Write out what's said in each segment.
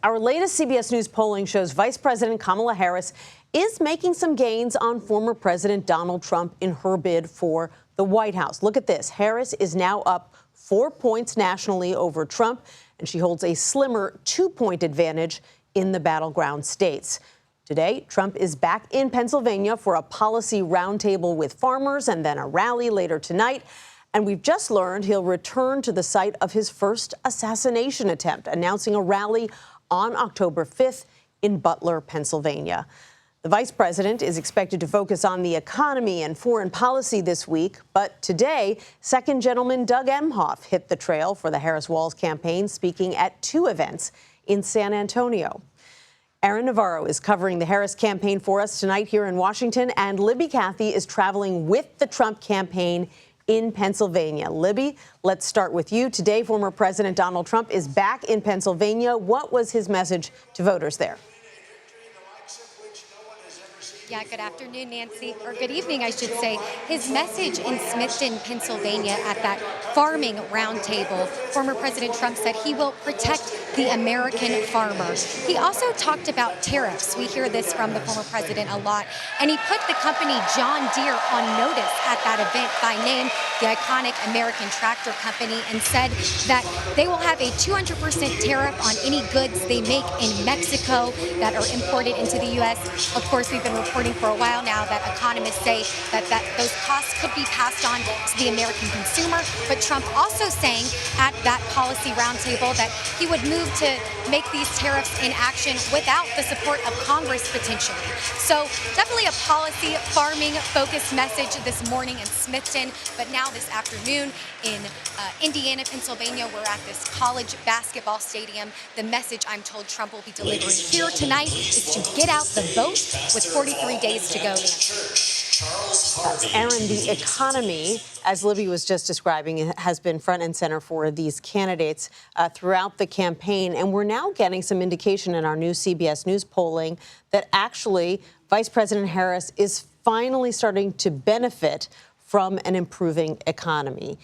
Our latest CBS News polling shows Vice President Kamala Harris is making some gains on former President Donald Trump in her bid for the White House. Look at this. Harris is now up 4 points nationally over Trump, and she holds a slimmer 2-point advantage in the battleground states. Today, Trump is back in Pennsylvania for a policy roundtable with farmers and then a rally later tonight. And we've just learned he'll return to the site of his first assassination attempt, announcing a rally on October 5th in Butler, Pennsylvania. The vice president is expected to focus on the economy and foreign policy this week. But today, Second Gentleman Doug Emhoff hit the trail for the Harris-Walz campaign, speaking at 2 events in San Antonio. Aaron Navarro is covering the Harris campaign for us tonight here in Washington, and Libby Cathey is traveling with the Trump campaign in Pennsylvania. Libby, let's start with you. Today, former President Donald Trump is back in Pennsylvania. What was his message to voters there? Yeah, good afternoon, Nancy, or good evening, I should say. His message in Smithton, Pennsylvania at that farming roundtable, former President Trump said he will protect the American farmer. He also talked about tariffs. We hear this from the former president a lot. And he put the company John Deere on notice at that event by name, the iconic American tractor company, and said that they will have a 200% tariff on any goods they make in Mexico that are imported into the U.S. Of course, we've been reporting for a while now that economists say that those costs could be passed on to the American consumer. But Trump also saying at that policy roundtable that he would move to make these tariffs in action without the support of Congress potentially. So definitely a policy farming focused message this morning in Smithton, but now this afternoon in Indiana, Pennsylvania, we're at this college basketball stadium. The message I'm told Trump will be delivering here tonight is to get out the vote with 43 days to go. Aaron, the economy, as Libby was just describing, has been front and center for these candidates throughout the campaign. And we're now getting some indication in our new CBS News polling that actually Vice President Harris is finally starting to benefit from an improving economy.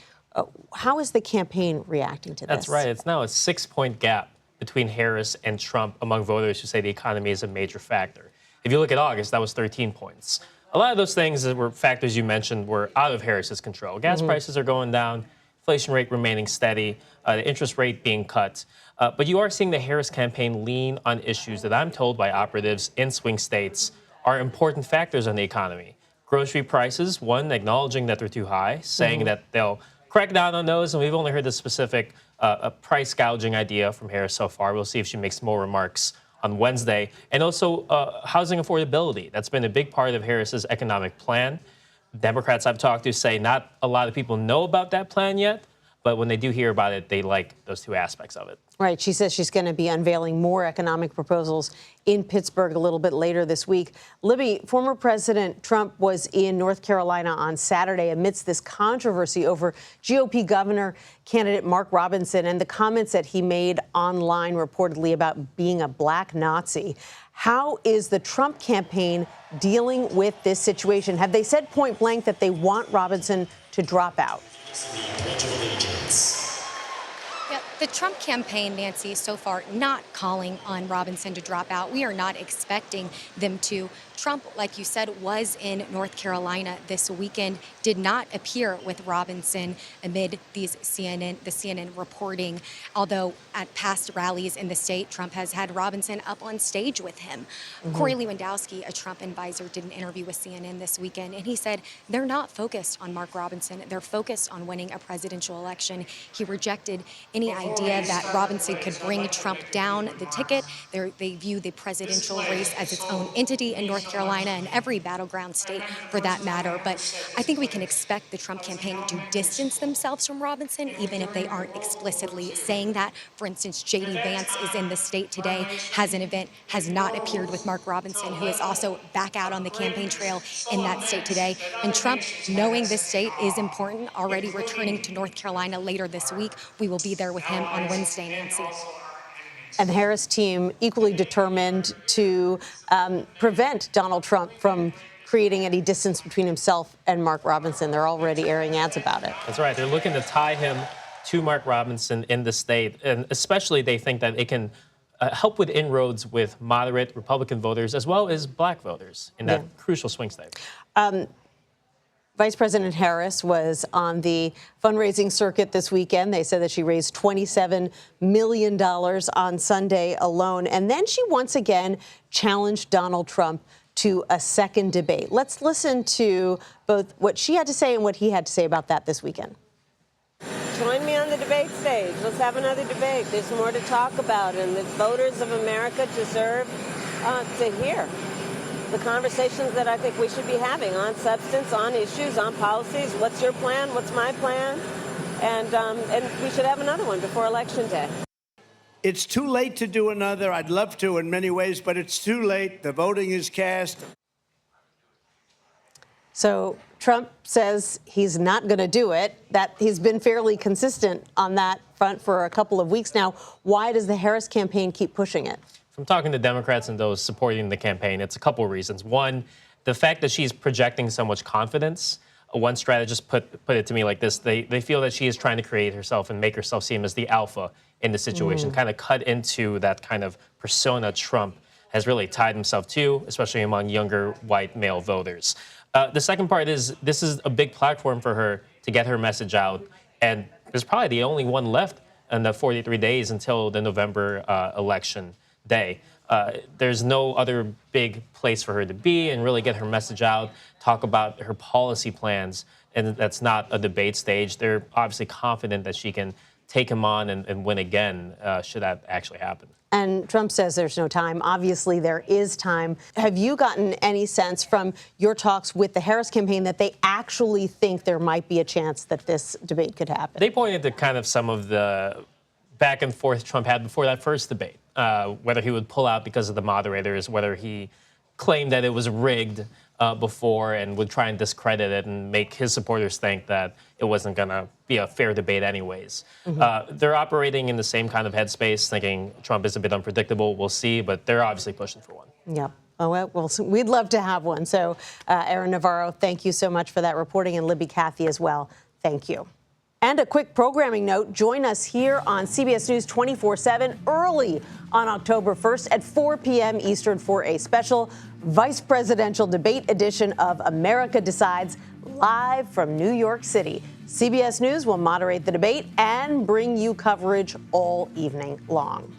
How is the campaign reacting to this? That's right. It's now a 6-point gap between Harris and Trump among voters who say the economy is a major factor. If you look at August, that was 13 points. A lot of those things that were factors you mentioned were out of Harris's control. Gas prices are going down, inflation rate remaining steady, the interest rate being cut. But you are seeing the Harris campaign lean on issues that I'm told by operatives in swing states are important factors on the economy. Grocery prices, one, acknowledging that they're too high, saying that they'll crack down on those, and we've only heard the specific price gouging idea from Harris so far. We'll see if she makes more remarks on Wednesday. And also housing affordability. That's been a big part of Harris's economic plan. Democrats I've talked to say not a lot of people know about that plan yet, but when they do hear about it, they like those 2 aspects of it. Right. She says she's going to be unveiling more economic proposals in Pittsburgh a little bit later this week. Libby, former President Trump was in North Carolina on Saturday amidst this controversy over GOP governor candidate Mark Robinson and the comments that he made online reportedly about being a black Nazi. How is the Trump campaign dealing with this situation? Have they said point blank that they want Robinson to drop out? Yeah, the Trump campaign, Nancy, so far not calling on Robinson to drop out. We are not expecting them to. Trump, like you said, was in North Carolina this weekend, did not appear with Robinson amid the CNN reporting, although at past rallies in the state, Trump has had Robinson up on stage with him. Corey Lewandowski, a Trump advisor, did an interview with CNN this weekend, and he said they're not focused on Mark Robinson. They're focused on winning a presidential election. He rejected any idea that Robinson could bring Trump down the ticket. They view the presidential race as its own entity in North Carolina and every battleground state for that matter. But I think we can expect the Trump campaign to distance themselves from Robinson, even if they aren't explicitly saying that. For instance, J.D. Vance is in the state today, has an event, has not appeared with Mark Robinson, who is also back out on the campaign trail in that state today. And Trump, knowing this state is important, already returning to North Carolina later this week. We will be there with him on Wednesday, Nancy. And the Harris team equally determined to prevent Donald Trump from creating any distance between himself and Mark Robinson. They're already airing ads about it. That's right. They're looking to tie him to Mark Robinson in the state. And especially they think that it can help with inroads with moderate Republican voters as well as black voters in that crucial swing state. Vice President Harris was on the fundraising circuit this weekend. They said that she raised $27 million on Sunday alone. And then she once again challenged Donald Trump to a second debate. Let's listen to both what she had to say and what he had to say about that this weekend. Join me on the debate stage. Let's have another debate. There's more to talk about, and the voters of America deserve to hear the conversations that I think we should be having on substance, on issues, on policies. What's your plan? What's my plan? And we should have another one before Election Day. It's too late to do another. I'd love to in many ways, but it's too late. The voting is cast. So Trump says he's not going to do it. That he's been fairly consistent on that front for a couple of weeks now. Why does the Harris campaign keep pushing it? From talking to Democrats and those supporting the campaign, it's a couple of reasons. One, the fact that she's projecting so much confidence. One strategist put it to me like this. They feel that she is trying to create herself and make herself seem as the alpha in the situation, kind of cut into that kind of persona Trump has really tied himself to, especially among younger white male voters. The second part is this is a big platform for her to get her message out. And there's probably the only one left in the 43 days until the November election day. There's no other big place for her to be and really get her message out, talk about her policy plans. And that's not a debate stage. They're obviously confident that she can take him on and win again, should that actually happen. And Trump says there's no time. Obviously, there is time. Have you gotten any sense from your talks with the Harris campaign that they actually think there might be a chance that this debate could happen? They pointed to kind of some of the back and forth Trump had before that first debate, whether he would pull out because of the moderators, whether he claimed that it was rigged before and would try and discredit it and make his supporters think that it wasn't going to be a fair debate anyways. They're operating in the same kind of headspace, thinking Trump is a bit unpredictable. We'll see, but they're obviously pushing for one. Yep. Oh, well, we'd love to have one. So, Aaron Navarro, thank you so much for that reporting, and Libby, Cathey as well. Thank you. And a quick programming note, join us here on CBS News 24/7 early on October 1st at 4 p.m. Eastern for a special vice presidential debate edition of America Decides, live from New York City. CBS News will moderate the debate and bring you coverage all evening long.